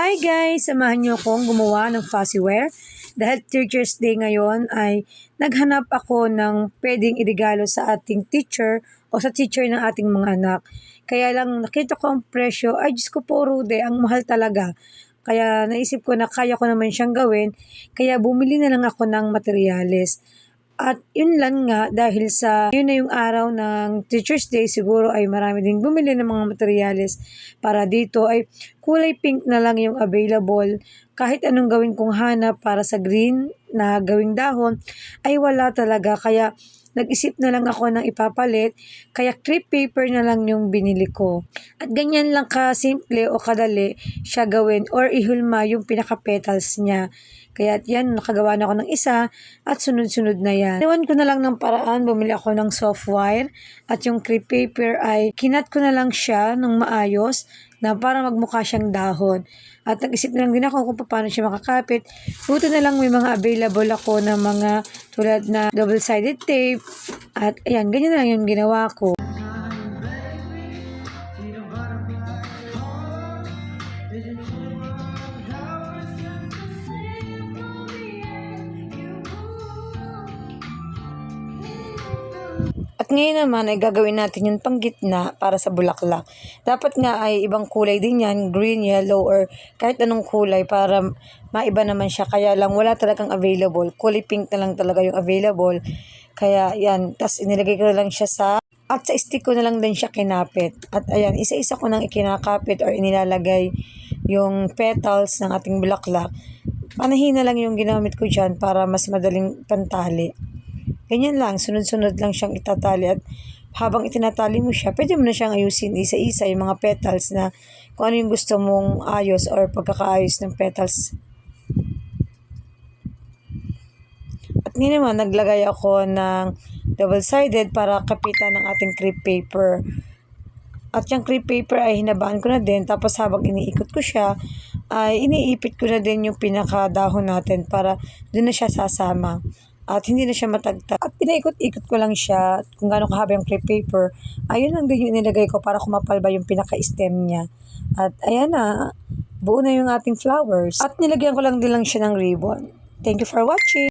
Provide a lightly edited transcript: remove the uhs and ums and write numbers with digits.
Hi guys! Samahan niyo akong gumawa ng fuzzyware. Dahil Teacher's Day ngayon ay naghanap ako ng pwedeng irigalo sa ating teacher o sa teacher ng ating mga anak. Kaya lang nakita ko ang presyo, ay Diyos ko po Rude, ang mahal talaga. Kaya naisip ko na kaya ko naman siyang gawin, kaya bumili na lang ako ng materyales. At yun lang nga, dahil sa yun na yung araw ng Teacher's Day, siguro ay marami din bumili ng mga materyales para dito ay kulay pink na lang yung available. Kahit anong gawin kong hanap para sa green na gawing dahon, ay wala talaga. Kaya nag-isip na lang ako ng ipapalit, kaya crepe paper na lang yung binili ko. At ganyan lang ka-simple o kadali siya gawin or ihulma yung pinaka-petals niya. Kaya yan, nakagawa na ako ng isa at sunod-sunod na yan. Iwan ko na lang ng paraan, bumili ako ng soft wire at yung crepe paper ay kinat ko na lang siya ng maayos na para magmukha siyang dahon. At nag-isip na lang din ako kung paano siya makakapit. Buti na lang may mga available ako na mga tulad na double-sided tape. At ayan, ganyan na lang yung ginawa ko. At ngayon naman ay gagawin natin yung panggitna para sa bulaklak. Dapat nga ay ibang kulay din yan, green, yellow, or kahit anong kulay para maiba naman siya. Kaya lang wala talagang available. Kulay pink na lang talaga yung available. Kaya yan, tas inilagay ko na lang siya at sa stick ko na lang din siya kinapit. At ayan, isa-isa ko nang ikinakapit or inilalagay yung petals ng ating bulaklak. Panahin na lang yung ginamit ko dyan para mas madaling pantali. Ganyan lang, sunod-sunod lang siyang itatali at habang itinatali mo siya, pwede mo na siyang ayusin isa-isa yung mga petals na kung ano yung gusto mong ayos or pagkakaayos ng petals. At ngayon naman, naglagay ako ng double-sided para kapitan ng ating crepe paper. At yung crepe paper ay hinabaan ko na din, tapos habang iniikot ko siya, ay iniipit ko na din yung pinakadahon natin para doon na siya sasama. At hindi na siya matagtag. At pinaikot-ikot ko lang siya kung gaano kahaba yung crepe paper. Ayun lang din yung inilagay ko para kumapal ba yung pinaka-stem niya. At ayan na, buo na yung ating flowers. At nilagyan ko lang din lang siya ng ribbon. Thank you for watching!